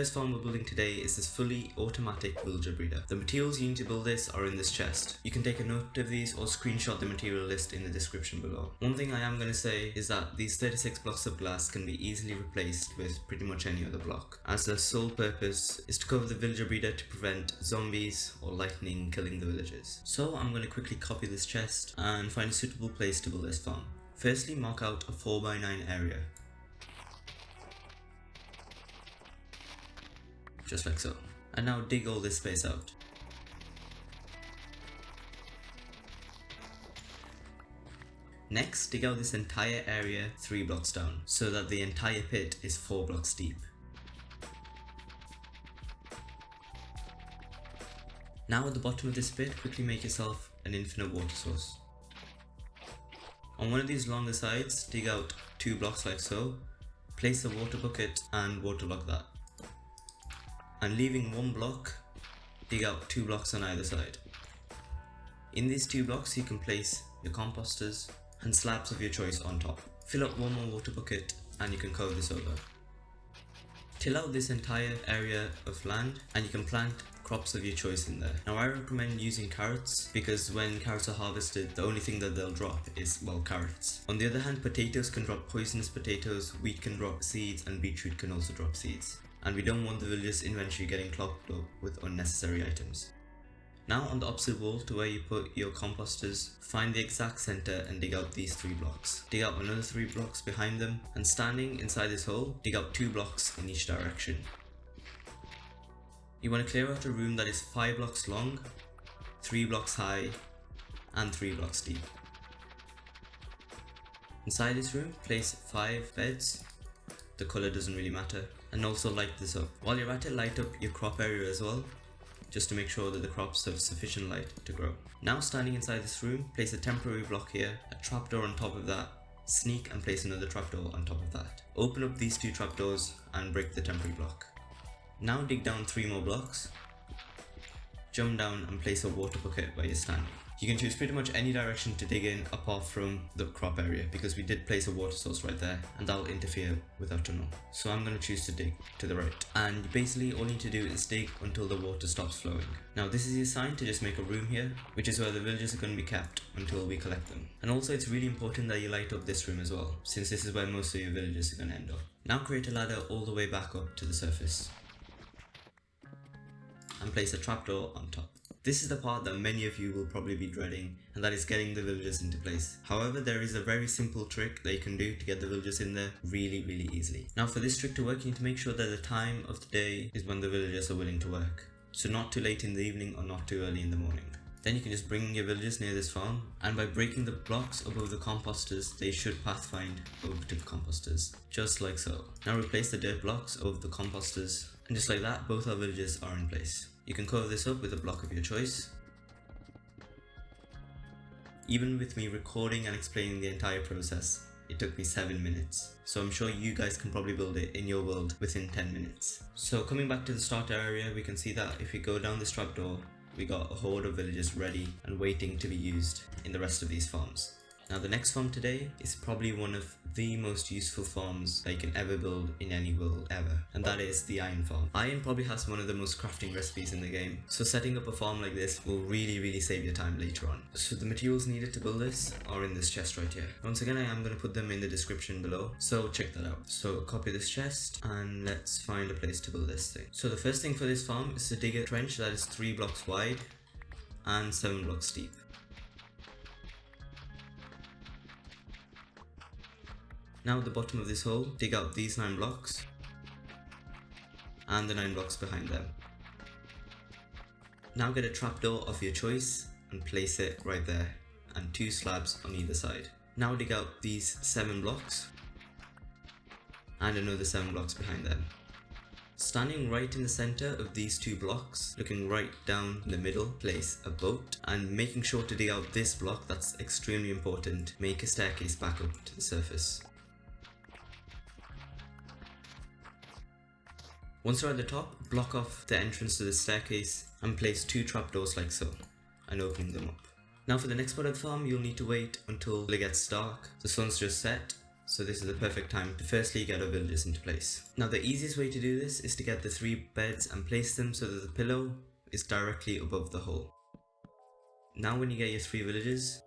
The first farm we're building today is this fully automatic villager breeder. The materials you need to build this are in this chest. You can take a note of these or screenshot the material list in the description below. One thing I am going to say is that these 36 blocks of glass can be easily replaced with pretty much any other block, as their sole purpose is to cover the villager breeder to prevent zombies or lightning killing the villagers. So I'm going to quickly copy this chest and find a suitable place to build this farm. Firstly, mark out a 4x9 area. Just like so. And now dig all this space out. Next, dig out this entire area 3 blocks down, so that the entire pit is 4 blocks deep. Now at the bottom of this pit, quickly make yourself an infinite water source. On one of these longer sides, dig out 2 blocks like so, place a water bucket and waterlock that. And leaving 1 block, dig out 2 blocks on either side. In these 2 blocks you can place your composters and slabs of your choice on top. Fill up 1 more water bucket and you can cover this over. Till out this entire area of land and you can plant crops of your choice in there. Now I recommend using carrots because when carrots are harvested, the only thing that they'll drop is, well, carrots. On the other hand, potatoes can drop poisonous potatoes, wheat can drop seeds, and beetroot can also drop seeds. And we don't want the villagers' inventory getting clogged up with unnecessary items. Now on the opposite wall to where you put your composters, find the exact center and dig out these 3 blocks. Dig out another 3 blocks behind them, and standing inside this hole, dig out 2 blocks in each direction. You want to clear out a room that is 5 blocks long, 3 blocks high, and 3 blocks deep. Inside this room, place 5 beds. The color doesn't really matter. And also light this up. While you're at it, light up your crop area as well, just to make sure that the crops have sufficient light to grow. Now standing inside this room, place a temporary block here, a trapdoor on top of that, sneak and place another trapdoor on top of that. Open up these 2 trapdoors and break the temporary block. Now dig down 3 more blocks, jump down and place a water bucket where you're standing. You can choose pretty much any direction to dig in apart from the crop area, because we did place a water source right there and that'll interfere with our tunnel. So I'm going to choose to dig to the right. And basically all you need to do is dig until the water stops flowing. Now this is your sign to just make a room here, which is where the villagers are going to be kept until we collect them. And also it's really important that you light up this room as well, since this is where most of your villagers are going to end up. Now create a ladder all the way back up to the surface. And place a trapdoor on top. This is the part that many of you will probably be dreading, and that is getting the villagers into place. However, there is a very simple trick that you can do to get the villagers in there really easily. Now for this trick to work, you need to make sure that the time of the day is when the villagers are willing to work. So not too late in the evening or not too early in the morning. Then you can just bring your villagers near this farm, and by breaking the blocks above the composters, they should pathfind over to the composters, just like so. Now replace the dirt blocks over the composters, and just like that, both our villagers are in place. You can cover this up with a block of your choice. Even with me recording and explaining the entire process, it took me 7 minutes. So I'm sure you guys can probably build it in your world within 10 minutes. So coming back to the starter area, we can see that if we go down this trapdoor, we got a horde of villagers ready and waiting to be used in the rest of these farms. Now the next farm today is probably one of the most useful farms that you can ever build in any world ever, and that is the iron farm. Iron probably has one of the most crafting recipes in the game, so setting up a farm like this will really save your time later on. So the materials needed to build this are in this chest right here. Once again, I am going to put them in the description below, so check that out. So copy this chest and let's find a place to build this thing. So the first thing for this farm is to dig a trench that is 3 blocks wide and 7 blocks deep. Now at the bottom of this hole, dig out these 9 blocks and the 9 blocks behind them. Now get a trapdoor of your choice and place it right there, and 2 slabs on either side. Now dig out these 7 blocks and another 7 blocks behind them. Standing right in the center of these 2 blocks, looking right down in the middle, place a boat, and making sure to dig out this block, that's extremely important. Make a staircase back up to the surface. Once you're at the top, block off the entrance to the staircase and place 2 trapdoors like so, and opening them up. Now for the next part of the farm, you'll need to wait until it gets dark. The sun's just set, so this is the perfect time to firstly get our villagers into place. Now the easiest way to do this is to get the 3 beds and place them so that the pillow is directly above the hole. Now when you get your 3 villagers,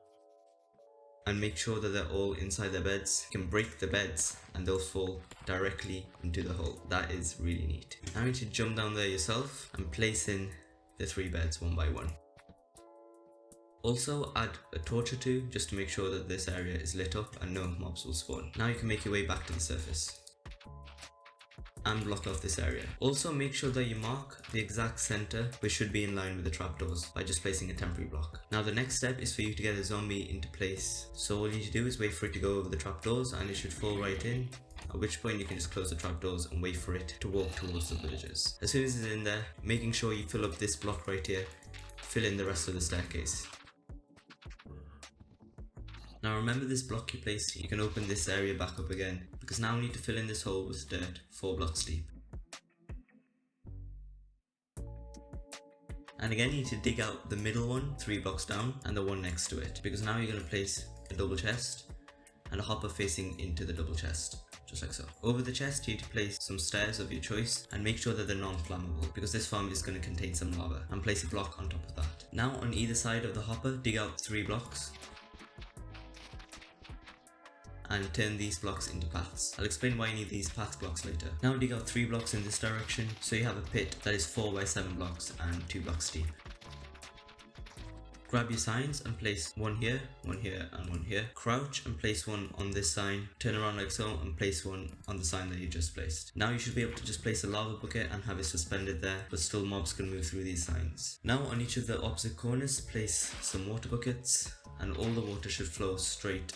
and make sure that they're all inside their beds, you can break the beds and they'll fall directly into the hole. That is really neat. Now you need to jump down there yourself and place in the 3 beds one by one. Also add a torch or 2 just to make sure that this area is lit up and no mobs will spawn. Now you can make your way back to the surface and block off this area. Also make sure that you mark the exact center which should be in line with the trapdoors by just placing a temporary block. Now the next step is for you to get a zombie into place. So all you need to do is wait for it to go over the trapdoors and it should fall right in, at which point you can just close the trapdoors and wait for it to walk towards the villagers. As soon as it's in there, making sure you fill up this block right here, fill in the rest of the staircase. Now remember this block you placed, you can open this area back up again, because now we need to fill in this hole with dirt 4 blocks deep. And again you need to dig out the middle one 3 blocks down and the one next to it, because now you're going to place a double chest and a hopper facing into the double chest, just like so. Over the chest you need to place some stairs of your choice and make sure that they're non-flammable, because this farm is going to contain some lava, and place a block on top of that. Now on either side of the hopper dig out 3 blocks and turn these blocks into paths. I'll explain why you need these path blocks later. Now dig out 3 blocks in this direction, so you have a pit that is 4 by 7 blocks and 2 blocks deep. Grab your signs and place one here and one here. Crouch and place one on this sign. Turn around like so and place one on the sign that you just placed. Now you should be able to just place a lava bucket and have it suspended there, but still mobs can move through these signs. Now on each of the opposite corners place some water buckets and all the water should flow straight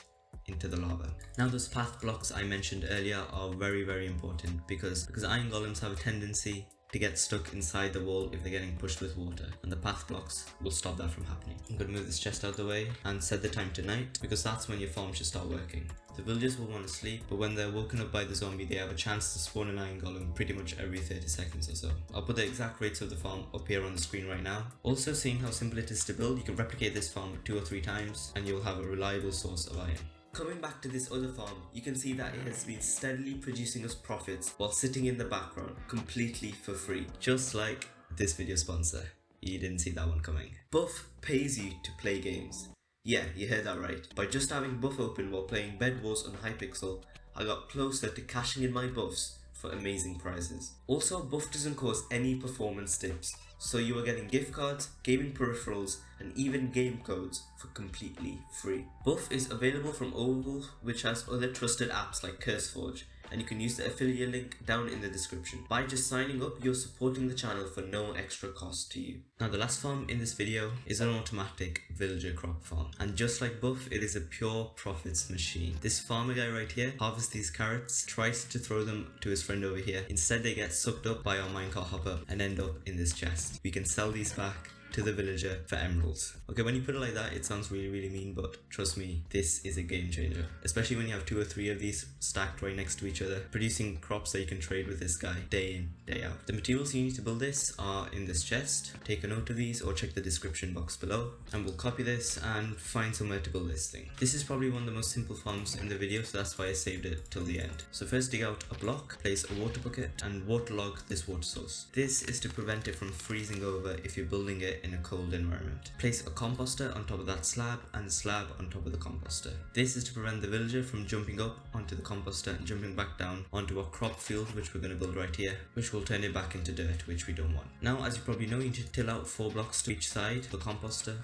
into the lava. Now those path blocks I mentioned earlier are very important because iron golems have a tendency to get stuck inside the wall if they're getting pushed with water, and the path blocks will stop that from happening. I'm going to move this chest out of the way and set the time to night, because that's when your farm should start working. The villagers will want to sleep, but when they're woken up by the zombie they have a chance to spawn an iron golem pretty much every 30 seconds or so. I'll put the exact rates of the farm up here on the screen right now. Also, seeing how simple it is to build, you can replicate this farm 2 or 3 times and you'll have a reliable source of iron. Coming back to this other farm, you can see that it has been steadily producing us profits while sitting in the background completely for free, just like this video sponsor. You didn't see that one coming. Buff pays you to play games. Yeah, you heard that right. By just having Buff open while playing Bed Wars on Hypixel, I got closer to cashing in my buffs for amazing prizes. Also, Buff doesn't cause any performance dips, so you are getting gift cards, gaming peripherals, and even game codes for completely free. Buff is available from Overwolf, which has other trusted apps like CurseForge, and you can use the affiliate link down in the description. By just signing up, you're supporting the channel for no extra cost to you. Now the last farm in this video is an automatic villager crop farm, and just like Buff, it is a pure profits machine. This farmer guy right here harvests these carrots, tries to throw them to his friend over here. Instead they get sucked up by our minecart hopper and end up in this chest. We can sell these back to the villager for emeralds. Okay, when you put it like that, it sounds really mean, but trust me, this is a game changer. Especially when you have 2 or 3 of these stacked right next to each other, producing crops that you can trade with this guy day in, day out. The materials you need to build this are in this chest. Take a note of these or check the description box below, and we'll copy this and find somewhere to build this thing. This is probably one of the most simple farms in the video, so that's why I saved it till the end. So first dig out a block, place a water bucket, and waterlog this water source. This is to prevent it from freezing over if you're building it in a cold environment. Place a composter on top of that slab and a slab on top of the composter. This is to prevent the villager from jumping up onto the composter and jumping back down onto a crop field, which we're going to build right here, which will turn it back into dirt, which we don't want. Now, as you probably know, you need to till out 4 blocks to each side of the composter,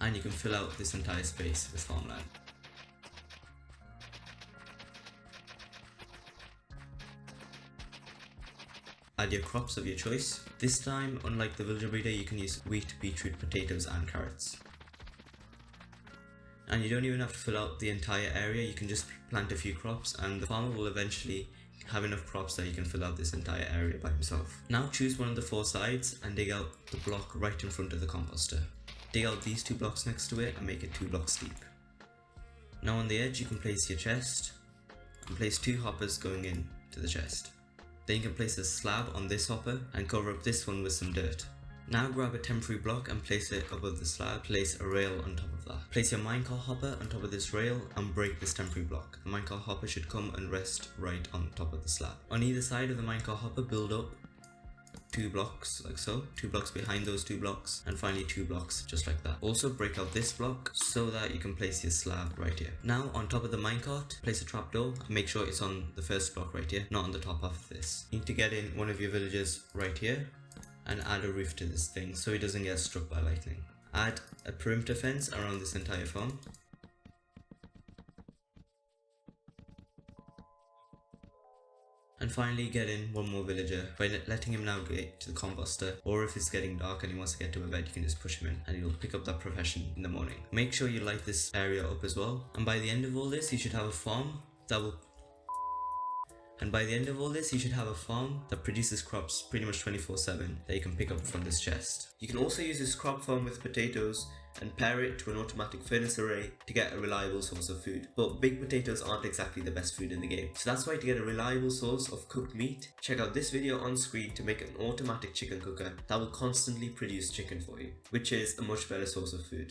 and you can fill out this entire space with farmland. Add your crops of your choice. This time, unlike the villager breeder, you can use wheat, beetroot, potatoes and carrots. And you don't even have to fill out the entire area, you can just plant a few crops and the farmer will eventually have enough crops that you can fill out this entire area by himself. Now choose one of the 4 sides and dig out the block right in front of the composter. Dig out these 2 blocks next to it and make it 2 blocks deep. Now on the edge you can place your chest and place 2 hoppers going in to the chest. Then you can place a slab on this hopper and cover up this one with some dirt. Now grab a temporary block and place it above the slab. Place a rail on top of that. Place your minecart hopper on top of this rail and break this temporary block. The minecart hopper should come and rest right on top of the slab. On either side of the minecart hopper, build up 2 blocks like so, 2 blocks behind those 2 blocks, and finally 2 blocks just like that. Also break out this block so that you can place your slab right here. Now on top of the minecart, place a trapdoor. Make sure it's on the first block right here, not on the top half of this. You need to get in one of your villagers right here and add a roof to this thing so it doesn't get struck by lightning. Add a perimeter fence around this entire farm. And finally get in one more villager by letting him navigate to the composter, or if it's getting dark and he wants to get to a bed, you can just push him in and he'll pick up that profession in the morning. Make sure you light this area up as well, and by the end of all this you should have a farm that produces crops pretty much 24/7 that you can pick up from this chest. You can also use this crop farm with potatoes and pair it to an automatic furnace array to get a reliable source of food. But big potatoes aren't exactly the best food in the game. So that's why, to get a reliable source of cooked meat, check out this video on screen to make an automatic chicken cooker that will constantly produce chicken for you, which is a much better source of food.